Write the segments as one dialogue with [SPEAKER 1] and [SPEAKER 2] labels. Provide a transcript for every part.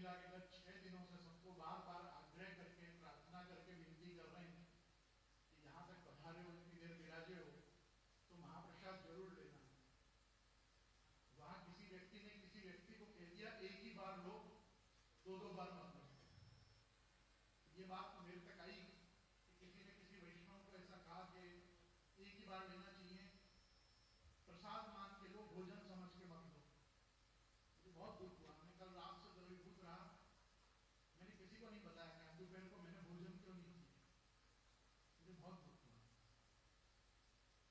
[SPEAKER 1] लीला के अंदर 6 दिनों से सबको बार बार आग्रह करके प्रार्थना करके विनती कर रहे हैं कि यहाँ तक पधारे हो, इतनी देर विराजे हो तो महाप्रसाद जरूर लेना। वहां किसी व्यक्ति ने किसी व्यक्ति को कह दिया एक ही बार लो, दो बार मत लो। ये बात तो मेरे तक आई कि किसी ने किसी वैष्णव को ऐसा कहा कि एक ही बार लेना चाहिए, प्रसाद मान के लो, भोजन समझ के मत लो। मुझे बहुत दुख हुआ। मैं कल रात से द्रवीभूत रहा, मैंने किसी को नहीं बताया कि आज दोपहर को मैंने भोजन क्यों नहीं किया। मुझे बहुत दुख हुआ।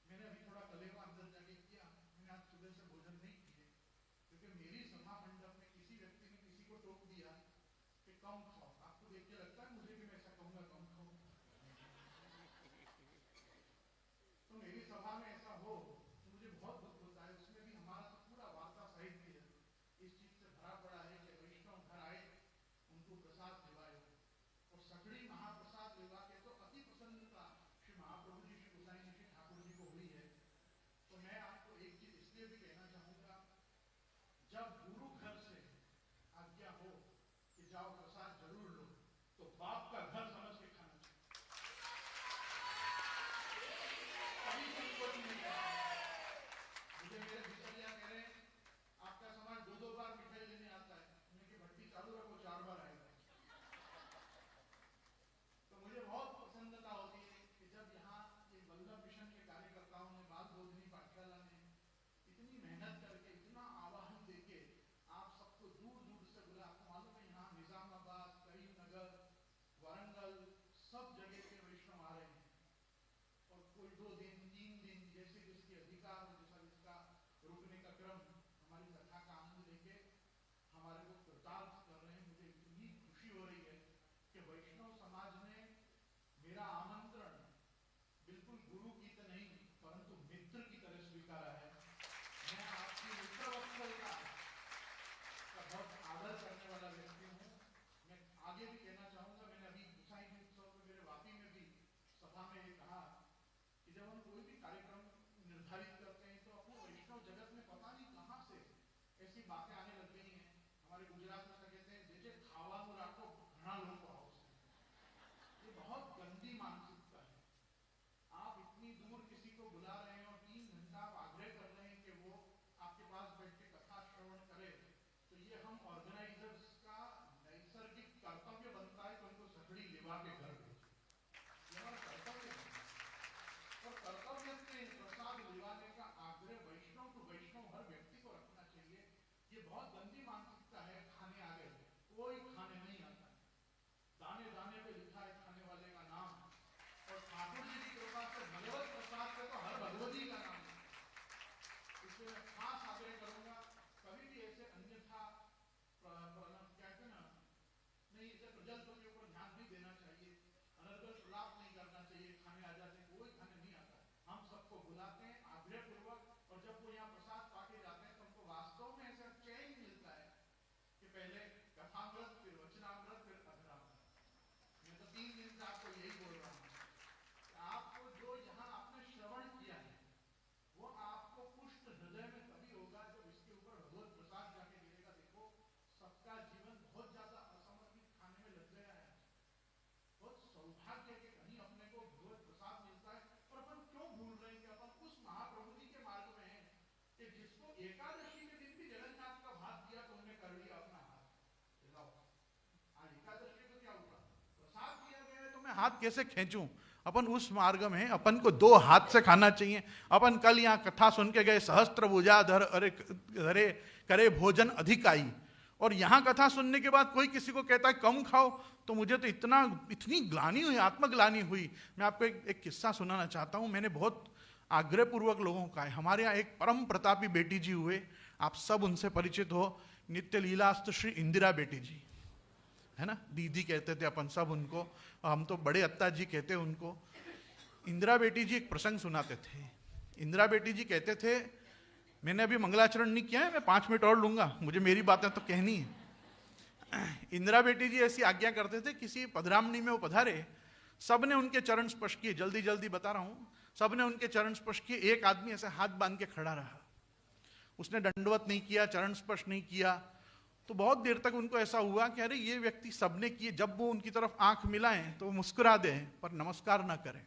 [SPEAKER 1] मैंने अभी थोड़ा कलेवा अंदर जाके किया, मैंने आज सुबह से भोजन नहीं किए क्योंकि मेरी सभा मंडप में किसी व्यक्ति ने किसी को टोक दिया कि कम खाओ। आपको देख के लगता है मुझे भी मैं ऐसा कहूंगा कम खाओ? तो मेरी सभा में ऐसा हो तो मुझे बहुत दुख होता है। उसमें भी हमारा तो पूरा वार्ता साहित्य इस चीज से भरा पड़ा है कि वैष्णव घर आए, उनको प्रसाद दिवाए, और सकड़ी महाप्रसाद दिवा के तो अति प्रसन्नता श्री महाप्रभु जी, श्री गोसाई जी, श्री ठाकुर जी को हुई है। तो मैं आपको एक चीज इसलिए भी कहना चाहूंगा, जब गुरु घर से आज्ञा हो कि जाओ प्रसाद जरूर लो, तो बाप का घर समझ के खाना चाहिए। कभी संकोच नहीं करना। मुझे मेरे भितरिया कह रहे हैं आपका समाज दो बार मिठाई लेने आता है, उन्हें कि भट्टी चालू रखो, 4 बार आएगा। तो मुझे बहुत प्रसन्नता होती है कि जब यहाँ ये वल्लभ मिशन के कार्यकर्ताओं ने, बाल बोधनी पाठशाला ने इतनी मेहनत करके, इतना आवाहन देके आप सबको दूर दूर से बुला, आपको मालूम है यहाँ निजामाबाद, करीमनगर, वारंगल, सब जगह के वैष्णव आ रहे हैं, और कोई 2 दिन 3 दिन जैसे जिसके अधिकार हो, जैसा जिसका रुकने का क्रम, हमारी कथा का आनंद लेके हमारे को कृतार्थ कर रहे हैं। मुझे इतनी खुशी हो रही है कि वैष्णव समाज ने मेरा आमंत्रण बिल्कुल गुरु की तो नहीं परंतु मित्र की तरह स्वीकारा है। मैं आपकी मित्रवत्सलता का बहुत आदर करने वाला व्यक्ति हूँ। मैं आगे भी कहना चाहूंगा, मैंने अभी गोसाई जी उत्सव में मेरे वापी में भी सभा में ये कहा कि जब हम कोई भी कार्यक्रम निर्धारित करते हैं तो अपने वैष्णव जगत में पता नहीं कहाँ से ऐसी बातें आने लग गई हैं। हमारे गुजरात में कहते हैं जे खावानु राखो घना लोग आओ। ये बहुत गंदी मानसिकता है। आप इतनी दूर किसी को बुला रहे हैं और 3 घंटा आप आग्रह कर रहे हैं कि वो आपके पास बैठ के कथा श्रवण करे, तो ये हम ऑर्गेनाइजर्स का नैसर्गिक कर्तव्य बनता है कि उनको सकड़ी लेवा के घर भेजें। ये हमारा कर्तव्य है, और कर्तव्य से प्रसाद दिवाने का आग्रह वैष्णव टू वैष्णव हर व्यक्ति को रखना चाहिए। ये बहुत गंदी मानसिकता है। खाने आ गए, कोई खाने नहीं आता, दाने दाने पे लिखा है खाने वाले का नाम, और ठाकुर जी की कृपा से भगवत प्रसाद से तो हर भगवती का नाम है। इसलिए मैं खास आग्रह करूंगा, कभी भी ऐसे अन्यथा कहते ना, नहीं इसे प्रजल्प के ऊपर ध्यान नहीं देना चाहिए, अनर्गल प्रलाप नहीं करना चाहिए। खाने आ जाते, कोई खाने नहीं आता, हम सबको बुलाते हैं आग्रह पूर्वक, और जब वो यहाँ प्रसाद पाके जाते हैं तो हमको वास्तव में ऐसा चैन मिलता है कि पहले कथामृत, फिर वचनामृत, फिर अधरामृत। मैं तो 3 दिन से आपको यही बोल रहा हूँ, आपको जो यहाँ आपने श्रवण किया है वो आपको पुष्ट हृदय में तभी होगा जब इसके ऊपर भगवत प्रसाद जाके गिरेगा। देखो सबका जीवन बहुत ज्यादा असमर्पित खाने में लग गया है। बहुत सौभाग्य के कहीं अपने को भगवत प्रसाद मिलता है, और अपन क्यों भूल रहे हैं कि अपन उस महाप्रभु जी के मार्ग में हैं कि जिसको एकादशी के दिन भी जगन्नाथ का भात दिया तो उन्हें कर लिया अपना हाथ। आज एकादशी को क्या हुआ, प्रसाद दिया गया है तो मैं हाथ कैसे खींचूं। अपन उस मार्ग में, अपन को 2 हाथ से खाना चाहिए। अपन कल यहाँ कथा सुन के गए, सहस्त्र भुजाधर अरे करे भोजन अधिकाई, और यहाँ कथा सुनने के बाद कोई किसी को कहता है कम खाओ, तो मुझे तो इतनी ग्लानि हुई, आत्मग्लानि हुई। मैं आपको एक किस्सा सुनाना चाहता हूँ। मैंने बहुत आग्रहपूर्वक लोगों का है, हमारे यहाँ एक परम प्रतापी बेटी जी हुए, आप सब उनसे परिचित हो, नित्य लीलास्त श्री इंदिरा बेटी जी, है ना, दीदी कहते थे अपन सब उनको, हम तो बड़े अत्ता जी कहते उनको। इंदिरा बेटी जी एक प्रसंग सुनाते थे। इंदिरा बेटी जी कहते थे, मैंने अभी मंगलाचरण नहीं किया है, मैं 5 मिनट और लूंगा, मुझे मेरी बातें तो कहनी है। इंदिरा बेटी जी ऐसी आज्ञा करते थे, किसी पधरामणी में वो पधारे, सबने उनके चरण स्पर्श किए, जल्दी जल्दी बता रहा हूँ, सबने उनके चरण स्पर्श किए, एक आदमी ऐसे हाथ बांध के खड़ा रहा, उसने दंडवत नहीं किया, चरण स्पर्श नहीं किया, तो बहुत देर तक उनको ऐसा हुआ कि अरे ये व्यक्ति सबने किए, जब वो उनकी तरफ आंख मिलाएं तो वो मुस्कुरा दें पर नमस्कार ना करें।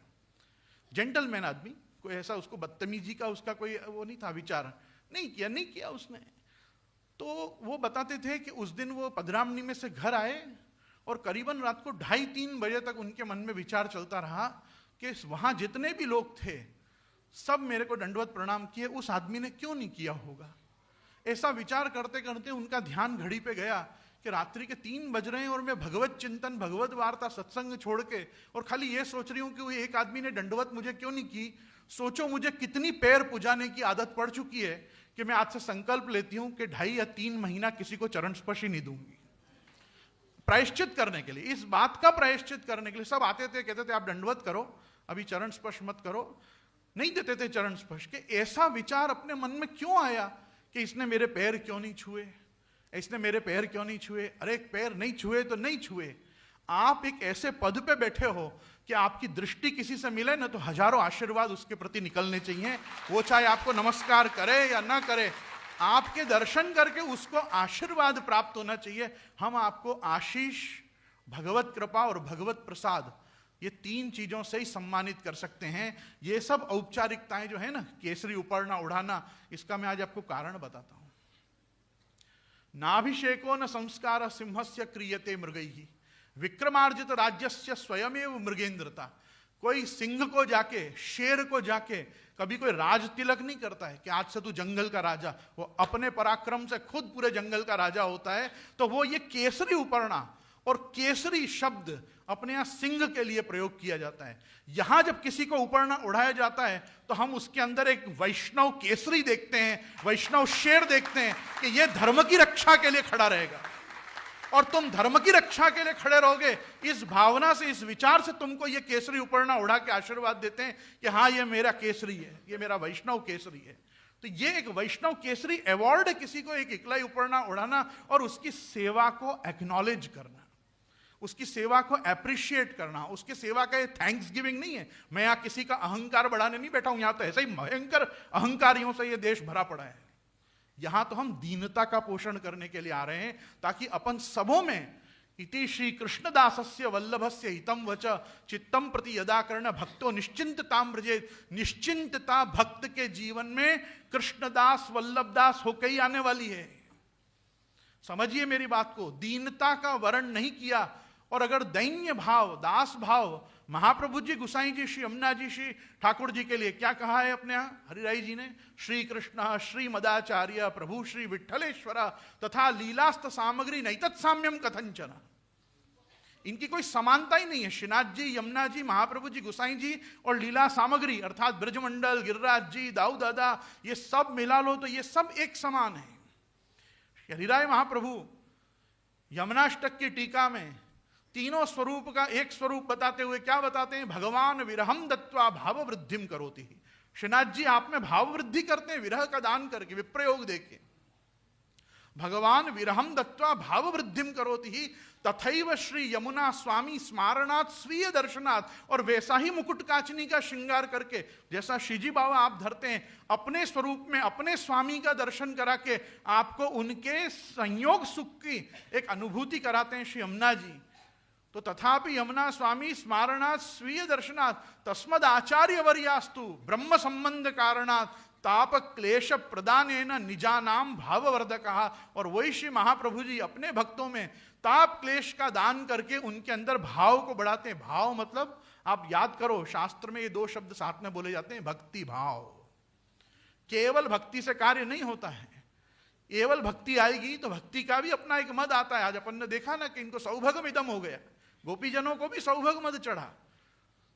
[SPEAKER 1] जेंटलमैन आदमी, कोई ऐसा उसको बदतमीजी का उसका कोई वो नहीं था, विचार नहीं किया उसने। तो वो बताते थे कि उस दिन वो पधरामनी में से घर आए और करीबन रात को 2:30-3 बजे तक उनके मन में विचार चलता रहा कि वहां जितने भी लोग थे सब मेरे को दंडवत प्रणाम किए, उस आदमी ने क्यों नहीं किया होगा। ऐसा विचार करते करते उनका ध्यान घड़ी पे गया कि रात्रि के 3 बज रहे हैं और मैं भगवत चिंतन, भगवत वार्ता, सत्संग छोड़ के और खाली ये सोच रही हूं कि वो एक आदमी ने दंडवत मुझे क्यों नहीं की। सोचो मुझे कितनी पैर पुजाने की आदत पड़ चुकी है कि मैं आज से संकल्प लेती हूं कि 2.5 या 3 महीना किसी को चरण स्पर्श ही नहीं दूंगी। प्रायश्चित करने के लिए, इस बात का प्रायश्चित करने के लिए सब आते थे, कहते थे आप दंडवत करो, अभी चरण स्पर्श मत करो, नहीं देते थे चरण स्पर्श के। ऐसा विचार अपने मन में क्यों आया कि इसने मेरे पैर क्यों नहीं छुए, इसने मेरे पैर क्यों नहीं छुए। अरे पैर नहीं छुए तो नहीं छुए, आप एक ऐसे पद पे बैठे हो कि आपकी दृष्टि किसी से मिले ना तो हजारों आशीर्वाद उसके प्रति निकलने चाहिए, वो चाहे आपको नमस्कार करे या ना करे, आपके दर्शन करके उसको आशीर्वाद प्राप्त होना चाहिए। हम आपको आशीष, भगवत कृपा और भगवत प्रसाद, ये 3 चीजों से ही सम्मानित कर सकते हैं। ये सब औपचारिकताएं जो है ना, केसरी उपरना उड़ाना, इसका मैं आज आपको कारण बताता हूं। नाभिषेको न संस्कार सिंहस्य क्रियते मृगैः विक्रमार्जित राज्यस्य स्वयमेव मृगेंद्रता। कोई सिंह को जाके, शेर को जाके कभी कोई राज तिलक नहीं करता है कि आज से तू जंगल का राजा, वो अपने पराक्रम से खुद पूरे जंगल का राजा होता है। तो वो ये केसरी उपरना और केसरी शब्द अपने यहां सिंह के लिए प्रयोग किया जाता है। यहां जब किसी को उपरना उड़ाया जाता है तो हम उसके अंदर एक वैष्णव केसरी देखते हैं, वैष्णव शेर देखते हैं कि ये धर्म की रक्षा के लिए खड़ा रहेगा और तुम धर्म की रक्षा के लिए खड़े रहोगे। इस भावना से, इस विचार से तुमको ये केसरी उपरना उड़ा के आशीर्वाद देते हैं कि हाँ ये मेरा केसरी है, ये मेरा वैष्णव केसरी है। तो ये एक वैष्णव केसरी अवार्ड है किसी को एक इकलाई उपरना उड़ाना और उसकी सेवा को एक्नॉलेज करना, उसकी सेवा को एप्रिशिएट करना। उसकी सेवा का ये थैंक्स गिविंग नहीं है। मैं यहां किसी का अहंकार बढ़ाने नहीं बैठा हूं, यहां तो ऐसे ही भयंकर अहंकारियों से ये देश भरा पड़ा है। यहां तो हम दीनता का पोषण करने के लिए आ रहे हैं ताकि अपन सबों में इति श्री कृष्णदासस्य वल्लभस्य हितम वच चित्तम प्रति यदा कर्ण भक्तो निश्चिंतताम व्रजेत। निश्चिंतता भक्त के जीवन में कृष्णदास, वल्लभदास होकर ही आने वाली है। समझिए मेरी बात को, दीनता का वर्ण नहीं किया। और अगर दैन्य भाव, दास भाव, महाप्रभु जी, गुसाई जी, श्री यमुना जी, श्री ठाकुर जी के लिए क्या कहा है अपने यहां हरिराई जी ने, श्री कृष्ण श्री मदाचार्य प्रभु श्री विठ्ठलेश्वर तथा लीलास्त सामग्री नैतत् साम्यम कथंचन। इनकी कोई समानता ही नहीं है। श्रीनाथ जी, यमुना जी, महाप्रभु जी, गुसाई जी और लीला सामग्री अर्थात ब्रजमंडल, गिरिराज जी, दाऊ दादा, ये सब मिला लो तो ये सब एक समान है। हरिराय महाप्रभु यमुनाष्टक की टीका में तीनों स्वरूप का एक स्वरूप बताते हुए क्या बताते हैं, भगवान विरहम दत्वा भाव वृद्धिम करोति। श्रीनाथ जी आप में भाव वृद्धि करते हैं विरह का दान करके, विप्रयोग देके। भगवान विरहम दत्वा भाव वृद्धिम करोति ही तथैव श्री यमुना स्वामी स्मारणात् स्वीय दर्शनात्। और वैसा ही मुकुट काचनी का श्रृंगार करके, जैसा श्रीजी बाबा आप धरते हैं, अपने स्वरूप में अपने स्वामी का दर्शन करा के आपको उनके संयोग सुख की एक अनुभूति कराते हैं श्री यमुना जी। तो तथापि यमुना स्वामी स्मारणात् स्वीय दर्शनात् तस्मद आचार्य वर्यास्तु ब्रह्म संबंध कारणात् ताप क्लेश प्रदानेन निजानाम भाववर्धकः। और वही श्री महाप्रभु जी अपने भक्तों में ताप क्लेश का दान करके उनके अंदर भाव को बढ़ाते हैं। भाव मतलब आप याद करो, शास्त्र में ये 2 शब्द साथ में बोले जाते हैं, भक्ति भाव। केवल भक्ति से कार्य नहीं होता है, केवल भक्ति आएगी तो भक्ति का भी अपना एक मद आता है। आज अपन ने देखा ना कि इनको सौभगम इदम हो गया, गोपीजनों को भी सौभग मद चढ़ा।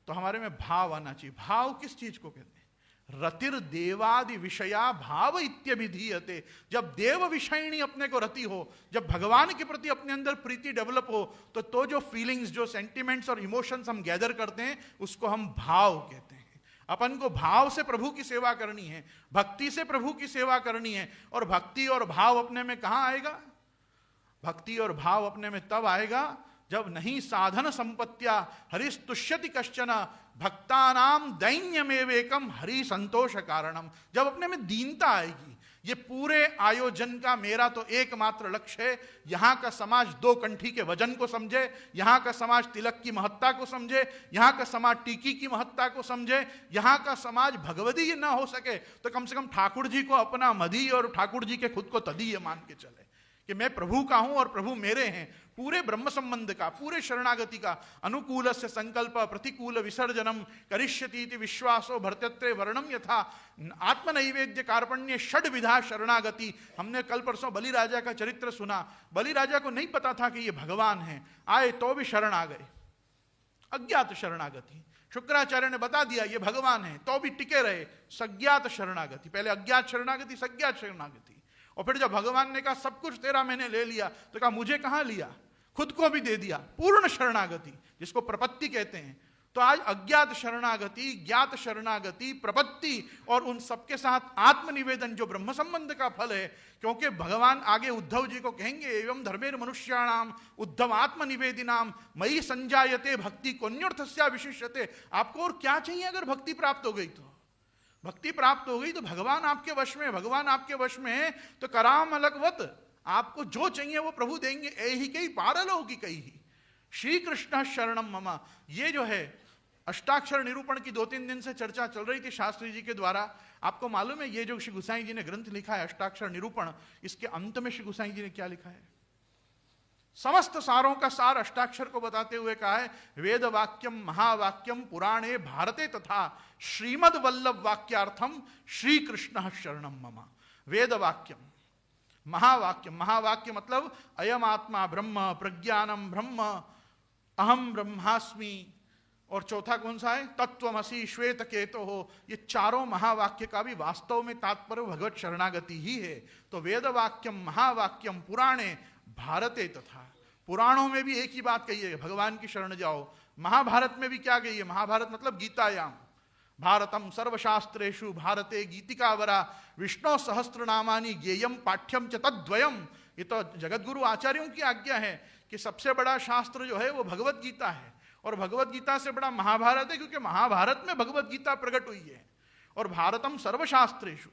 [SPEAKER 1] तो हमारे में भाव आना चाहिए। भाव किस चीज को कहते हैं, रतिर देवादि विषया भाव इत्यभिधीयते। जब देव विषयणी अपने को रति हो, जब भगवान के प्रति अपने अंदर प्रीति डेवलप हो, तो जो फीलिंग्स, जो सेंटिमेंट्स और इमोशंस हम गैदर करते हैं उसको हम भाव कहते हैं। अपन को भाव से प्रभु की सेवा करनी है, भक्ति से प्रभु की सेवा करनी है। और भक्ति और भाव अपने में कहां आएगा, भक्ति और भाव अपने में तब आएगा जब नहीं साधन संपत्तिया हरिस्तुष्यति कश्चन भक्तानाम दैन्यमेवेकम हरि संतोष कारणम। जब अपने में दीनता आएगी ये पूरे आयोजन का मेरा तो एकमात्र लक्ष्य है, यहां का समाज दो कंठी के वजन को समझे, यहां का समाज तिलक की महत्ता को समझे, यहां का समाज टीकी की महत्ता को समझे, यहां का समाज भगवदी ना हो सके तो कम से कम ठाकुर जी को अपना मधी और ठाकुर जी के खुद को तदी मान के चले कि मैं प्रभु का हूं और प्रभु मेरे हैं। पूरे ब्रह्म संबंध का, पूरे शरणागति का, अनुकूल से संकल्प प्रतिकूल विसर्जनम करिष्यति विश्वासो भर्तत्रे वर्णम यथा आत्मनैवेद्य कार्पण्य षड विधा शरणागति। हमने कल परसों बलि राजा का चरित्र सुना। बलि राजा को नहीं पता था कि ये भगवान है, आए तो भी शरण आ गए, अज्ञात शरणागति। शुक्राचार्य ने बता दिया ये भगवान है तो भी टिके रहे, सज्ञात शरणागति। पहले अज्ञात शरणागति, सज्ञात शरणागति, और फिर जब भगवान ने कहा सब कुछ तेरा मैंने ले लिया तो कहा मुझे कहां लिया, खुद को भी दे दिया, पूर्ण शरणागति जिसको प्रपत्ति कहते हैं। तो आज अज्ञात शरणागति, ज्ञात शरणागति, प्रपत्ति और उन सबके साथ आत्मनिवेदन जो ब्रह्म संबंध का फल है, क्योंकि भगवान आगे उद्धव जी को कहेंगे एवं धर्मेर मनुष्याणाम उद्धव आत्मनिवेदिनाम मयि संजायते भक्ति कोन्योर्थस्या विशिष्यते। आपको और क्या चाहिए अगर भक्ति प्राप्त हो गई तो? भक्ति प्राप्त हो गई तो भगवान आपके वश में, भगवान आपके वश में है तो कराम अलगवत आपको जो चाहिए वो प्रभु देंगे। ऐहि कई पारलौकिक ही श्री कृष्ण शरणम मम। ये जो है अष्टाक्षर निरूपण की 2-3 दिन से चर्चा चल रही थी शास्त्री जी के द्वारा। आपको मालूम है ये जो श्री गुसाई जी ने ग्रंथ लिखा है अष्टाक्षर निरूपण, इसके अंत में श्री गुसाई जी ने क्या लिखा है? समस्त सारों का सार अष्टाक्षर को बताते हुए कहा है वेद वाक्यम महावाक्यम पुराणे भारते तथा श्रीमद वल्लभ वाक्यार्थम श्री कृष्ण शरणम मम। वेद वाक्यम महावाक्यम, महावाक्य मतलब अयम आत्मा ब्रह्म, प्रज्ञानम ब्रह्म, अहम ब्रह्मास्मि, और चौथा कौन सा है? तत्वमसि, श्वेत केतो हो। ये चारों महावाक्य का भी वास्तव में तात्पर्य भगवत शरणागति ही है। तो वेद वाक्यम महावाक्यम पुराणे भारते तथा, पुराणों में भी एक ही बात कही है भगवान की शरण जाओ। महाभारत में भी क्या कही है? महाभारत मतलब गीतायाम, भारतम सर्वशास्त्रेषु भारते गीतिकावरा विष्णु सहस्त्र नामानि ज्ञेयम पाठ्यम च तद्वयम। ये तो जगतगुरु आचार्यों की आज्ञा है कि सबसे बड़ा शास्त्र जो है वो भगवत गीता है, और भगवत गीता से बड़ा महाभारत है, क्योंकि महाभारत में भगवत गीता प्रकट हुई है। और भारतम सर्वशास्त्रेषु,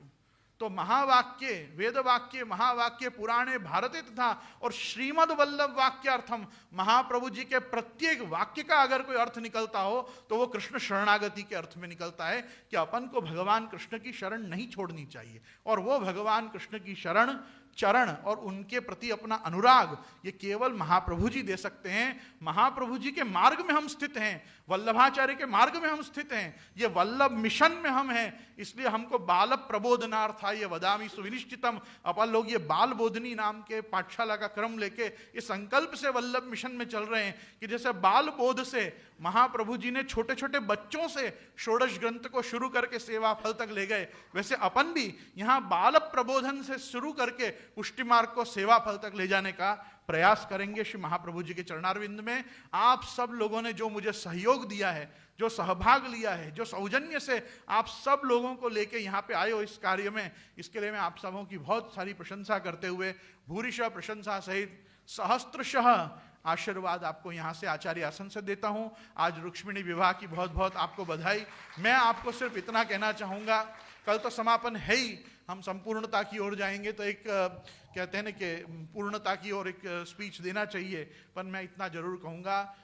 [SPEAKER 1] तो महावाक्य, वेद वाक्य, महावाक्य पुराणे भारते तथा, और श्रीमद वल्लभ वाक्यार्थम, महाप्रभु जी के प्रत्येक वाक्य का अगर कोई अर्थ निकलता हो तो वो कृष्ण शरणागति के अर्थ में निकलता है कि अपन को भगवान कृष्ण की शरण नहीं छोड़नी चाहिए। और वो भगवान कृष्ण की शरण, चरण और उनके प्रति अपना अनुराग ये केवल महाप्रभु जी दे सकते हैं। महाप्रभु जी के मार्ग में हम स्थित हैं, वल्लभाचार्य के मार्ग में हम स्थित हैं, ये वल्लभ मिशन में हम हैं। इसलिए हमको बाल प्रबोधनार्था ये वदामी सुविनिश्चितम, अपन लोग ये बाल बोधनी नाम के पाठशाला का क्रम लेके इस संकल्प से वल्लभ मिशन में चल रहे हैं कि जैसे बाल बोध से महाप्रभु जी ने छोटे छोटे बच्चों से षोडश ग्रंथ को शुरू करके सेवा फल तक ले गए, वैसे अपन भी यहाँ बाल प्रबोधन से शुरू करके पुष्टि मार्ग को सेवा फल तक ले जाने का प्रयास करेंगे श्री महाप्रभु जी के चरणारविंद में। आप सब लोगों ने जो मुझे सहयोग दिया है, जो सहभाग लिया है, जो सौजन्य से आप सब लोगों को लेके यहाँ पे आए हो इस कार्य में, इसके लिए मैं आप सबों की बहुत सारी प्रशंसा करते हुए भूरिशः प्रशंसा सहित सहस्त्रशः आशीर्वाद आपको यहाँ से आचार्य आसन से देता हूँ। आज रुक्मिणी विवाह की बहुत बहुत आपको बधाई। मैं आपको सिर्फ इतना कहना चाहूँगा, कल तो समापन है ही, हम संपूर्णता की ओर जाएंगे तो एक कहते हैं ना कि पूर्णता की ओर एक स्पीच देना चाहिए, पर मैं इतना जरूर कहूँगा,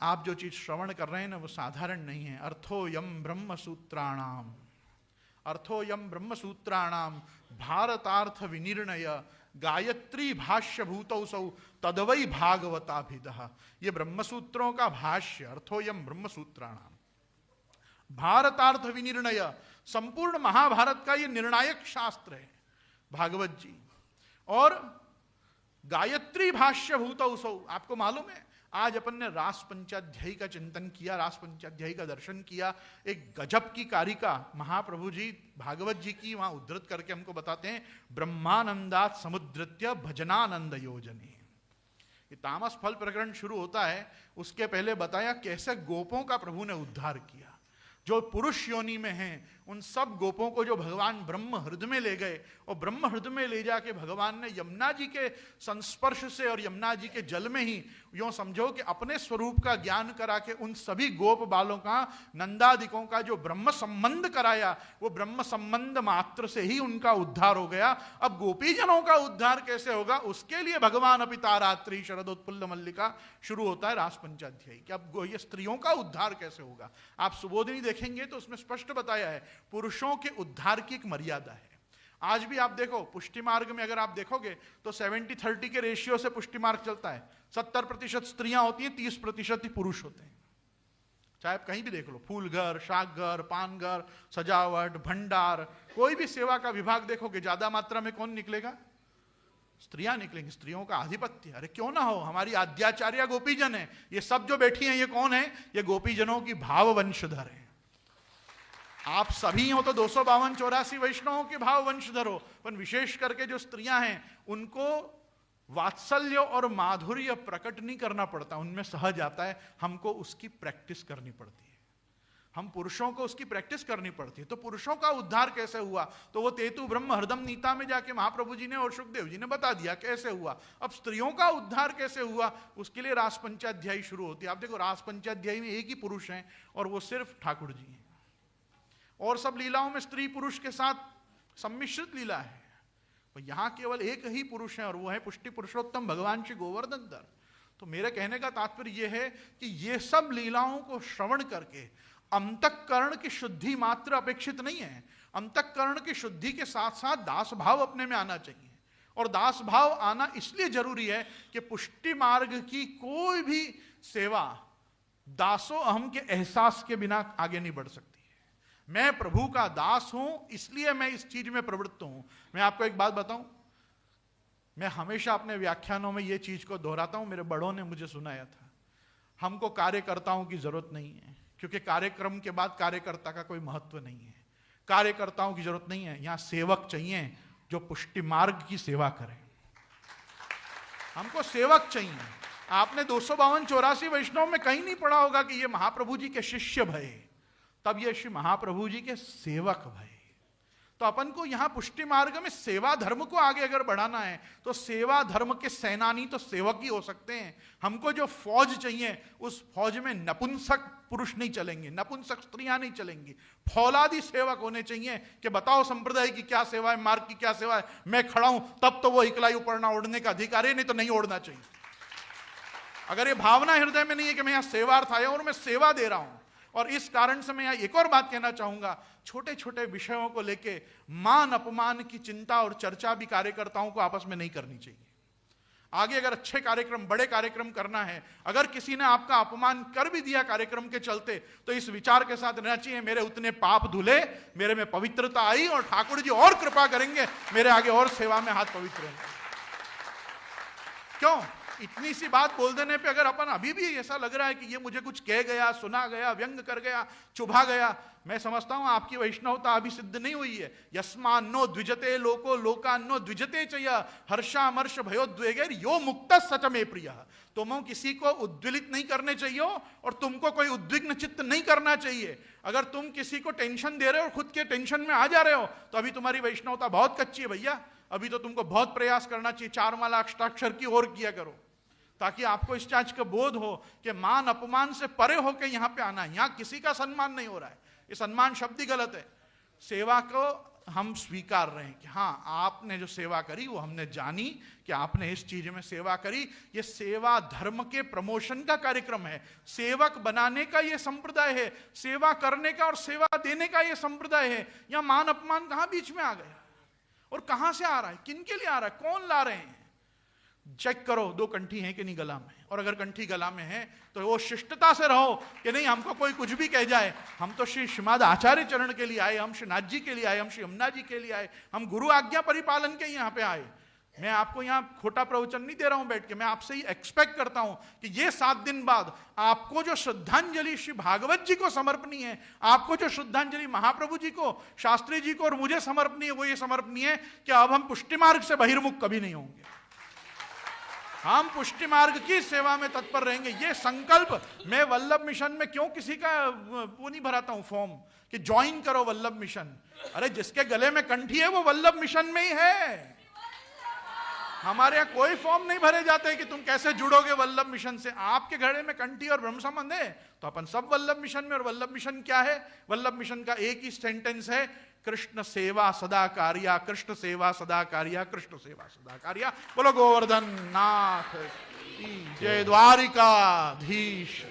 [SPEAKER 1] आप जो चीज़ श्रवण कर रहे हैं ना वो साधारण नहीं है। अर्थोयम ब्रह्म सूत्राणाम, अर्थोयम ब्रह्म सूत्राणाम भारतार्थ विनिर्णय गायत्री भाष्य भूतौसौ तदवै भागवताभिदः। ये ब्रह्मसूत्रों का भाष्य, अर्थोयम ब्रह्मसूत्राणाम भारतार्थ विनिर्णय, संपूर्ण महाभारत का ये निर्णायक शास्त्र है भागवत जी। और गायत्री भाष्य भूतौसौ, आपको मालूम है आज अपन ने रास पंचाध्यायी का चिंतन किया, रास पंचाध्यायी का दर्शन किया। एक गजब की कारिका महाप्रभु जी भागवत जी की वहां उद्धृत करके हमको बताते हैं, ब्रह्मानंदात समुद्रत्य भजनानंद योजने। ये तामस फल प्रकरण शुरू होता है, उसके पहले बताया कैसे गोपों का प्रभु ने उद्धार किया। जो पुरुष योनि में हैं, उन सब गोपों को जो भगवान ब्रह्म हृदय में ले गए, और ब्रह्म हृदय में ले जाके भगवान ने यमुना जी के संस्पर्श से और यमुना जी के जल में ही यूं समझो कि अपने स्वरूप का ज्ञान करा के उन सभी गोप बालों का, नंदादिकों का जो ब्रह्म संबंध कराया, वो ब्रह्म संबंध मात्र से ही उनका उद्धार हो गया। अब गोपीजनों का उद्धार कैसे होगा, उसके लिए भगवान अपिता रात्रि शरदोत्पुल्ल मल्लिका शुरू होता है रास पंचाध्यायी कि अब ये स्त्रियों का उद्धार कैसे होगा। आप सुबोधिनी देखेंगे तो उसमें स्पष्ट बताया है पुरुषों के उद्धार की एक मर्यादा है। आज भी आप देखो पुष्टि मार्ग में अगर आप देखोगे तो 70-30 के रेशियो से पुष्टि मार्ग चलता है। 70% स्त्रियां होती हैं, 30% ही पुरुष होते हैं। चाहे आप कहीं भी देख लो, फूल घर, शाक घर, पान घर, सजावट, भंडार, कोई भी सेवा का विभाग देखोगे, ज्यादा मात्रा में कौन निकलेगा, स्त्रियां निकलेंगी। स्त्रियों का आधिपत्य। अरे क्यों ना हो, हमारी आद्याचार्य गोपीजन है। ये सब जो बैठी हैं ये कौन है, ये गोपीजनों की भाव वंशधर है। आप सभी हो तो 252-84 वैष्णवों के भाव वंशधर हो, पर विशेष करके जो स्त्रियां हैं उनको वात्सल्य और माधुर्य प्रकट नहीं करना पड़ता, उनमें सहज आता है, हमको उसकी प्रैक्टिस करनी पड़ती है। हम पुरुषों को उसकी प्रैक्टिस करनी पड़ती है। तो पुरुषों का उद्धार कैसे हुआ, तो वो तेतु ब्रह्म हरदम नीता में जाके महाप्रभु जी ने और सुखदेव जी ने बता दिया कैसे हुआ। अब स्त्रियों का उद्धार कैसे हुआ, उसके लिए रास पंचाध्यायी शुरू होती है। आप देखो रास पंचाध्यायी में एक ही पुरुष हैं और वो सिर्फ ठाकुर जी हैं, और सब लीलाओं में स्त्री पुरुष के साथ सम्मिश्रित लीला है। तो यहां केवल एक ही पुरुष है और वो है पुष्टि पुरुषोत्तम भगवान श्री गोवर्धन धर। तो मेरे कहने का तात्पर्य यह है कि ये सब लीलाओं को श्रवण करके अंतःकरण की शुद्धि मात्र अपेक्षित नहीं है, अंतःकरण की शुद्धि के साथ साथ दास भाव अपने में आना चाहिए। और दास भाव आना इसलिए जरूरी है कि पुष्टि मार्ग की कोई भी सेवा दासो अहम के एहसास के बिना आगे नहीं बढ़ सकती। मैं प्रभु का दास हूं, इसलिए मैं इस चीज में प्रवृत्त हूं। मैं आपको एक बात बताऊं, मैं हमेशा अपने व्याख्यानों में यह चीज को दोहराता हूं, मेरे बड़ों ने मुझे सुनाया था, हमको कार्यकर्ताओं की जरूरत नहीं है, क्योंकि कार्यक्रम के बाद कार्यकर्ता का कोई महत्व नहीं है। कार्यकर्ताओं की जरूरत नहीं है, यहां सेवक चाहिए जो पुष्टि मार्ग की सेवा करें। हमको सेवक चाहिए। आपने 252-84 वैष्णव में कहीं नहीं पढ़ा होगा कि ये महाप्रभु जी के शिष्य भये, तब ये श्री महाप्रभु जी के सेवक भये। तो अपन को यहां पुष्टि मार्ग में सेवा धर्म को आगे अगर बढ़ाना है तो सेवा धर्म के सेनानी तो सेवक ही हो सकते हैं। हमको जो फौज चाहिए उस फौज में नपुंसक पुरुष नहीं चलेंगे, नपुंसक स्त्रियां नहीं चलेंगी, फौलादी सेवक होने चाहिए कि बताओ संप्रदाय की क्या सेवा है, मार्ग की क्या सेवा है, मैं खड़ा हूं तब तो वो इकलाई पड़ना ओढ़ने का अधिकार है, नहीं तो नहीं ओढ़ना चाहिए। अगर ये भावना हृदय में नहीं है कि मैं यहां सेवार्थ आया और मैं सेवा दे रहा हूं। और इस कारण से मैं यहां एक और बात कहना चाहूंगा, छोटे छोटे विषयों को लेके मान अपमान की चिंता और चर्चा भी कार्यकर्ताओं को आपस में नहीं करनी चाहिए। आगे अगर अच्छे कार्यक्रम, बड़े कार्यक्रम करना है, अगर किसी ने आपका अपमान कर भी दिया कार्यक्रम के चलते, तो इस विचार के साथ रहना चाहिए मेरे उतने पाप धुले, मेरे में पवित्रता आई और ठाकुर जी और कृपा करेंगे, मेरे आगे और सेवा में हाथ पवित्र होंगे। क्यों? इतनी सी बात बोल देने पे अगर अपन अभी भी ऐसा लग रहा है कि ये मुझे कुछ कह गया, सुना गया, व्यंग कर गया, चुभा गया, मैं समझता हूं आपकी वैष्णवता अभी सिद्ध नहीं हुई है। यस्मान्नो द्विजते लोको लोकान्नो द्विजते चय हर्षामर्ष भयोद्वेगैर यो मुक्त सच में प्रिय। तुम किसी को उद्विलित नहीं करने चाहिए और तुमको कोई उद्विग्न चित्त नहीं करना चाहिए। अगर तुम किसी को टेंशन दे रहे हो और खुद के टेंशन में आ जा रहे हो तो अभी तुम्हारी वैष्णवता बहुत कच्ची है भैया। अभी तो तुमको बहुत प्रयास करना चाहिए, 4 माला अष्टाक्षर की और किया करो, ताकि आपको इस चीज का बोध हो कि मान अपमान से परे होकर यहां पे आना है। यहां किसी का सम्मान नहीं हो रहा है, ये सम्मान शब्द ही गलत है। सेवा को हम स्वीकार रहे हैं कि हाँ आपने जो सेवा करी वो हमने जानी कि आपने इस चीज में सेवा करी। ये सेवा धर्म के प्रमोशन का कार्यक्रम है, सेवक बनाने का ये संप्रदाय है, सेवा करने का और सेवा देने का ये संप्रदाय है। यहां मान अपमान कहां बीच में आ गया और कहां से आ रहा है, किन के लिए आ रहा है, कौन ला रहे हैं? चेक करो 2 कंठी हैं कि नहीं गला में, और अगर कंठी गला में है तो वो शिष्टता से रहो कि नहीं हमको कोई कुछ भी कह जाए, हम तो श्री श्रीमद आचार्य चरण के लिए आए, हम श्रीनाथ जी के लिए आए, हम श्री यमुना जी के लिए आए, हम गुरु आज्ञा परिपालन के यहाँ पे आए। मैं आपको यहाँ खोटा प्रवचन नहीं दे रहा हूं बैठ के, मैं आपसे ही एक्सपेक्ट करता हूं कि ये 7 दिन बाद आपको जो श्रद्धांजलि श्री भागवत जी को समर्पणी है, आपको जो श्रद्धांजलि महाप्रभु जी को, शास्त्री जी को और मुझे समर्पणी है, वो ये समर्पणी है कि अब हम पुष्टि मार्ग से बहिर्मुख कभी नहीं होंगे। हम पुष्टि मार्ग की सेवा में तत्पर रहेंगे, ये संकल्प। मैं वल्लभ मिशन में क्यों किसी का वो नहीं भराता हूं फॉर्म कि ज्वाइन करो वल्लभ मिशन। अरे जिसके गले में कंठी है वो वल्लभ मिशन में ही है। हमारे यहां कोई फॉर्म नहीं भरे जाते कि तुम कैसे जुड़ोगे वल्लभ मिशन से। आपके गले में कंठी और ब्रह्म संबंध है तो अपन सब वल्लभ मिशन में। और वल्लभ मिशन क्या है? वल्लभ मिशन का एक ही सेंटेंस है, कृष्ण सेवा सदा कार्या, कृष्ण सेवा सदा कार्या, कृष्ण सेवा सदा कार्या। बोलो गोवर्धन नाथ की जय, द्वारिकाधीश।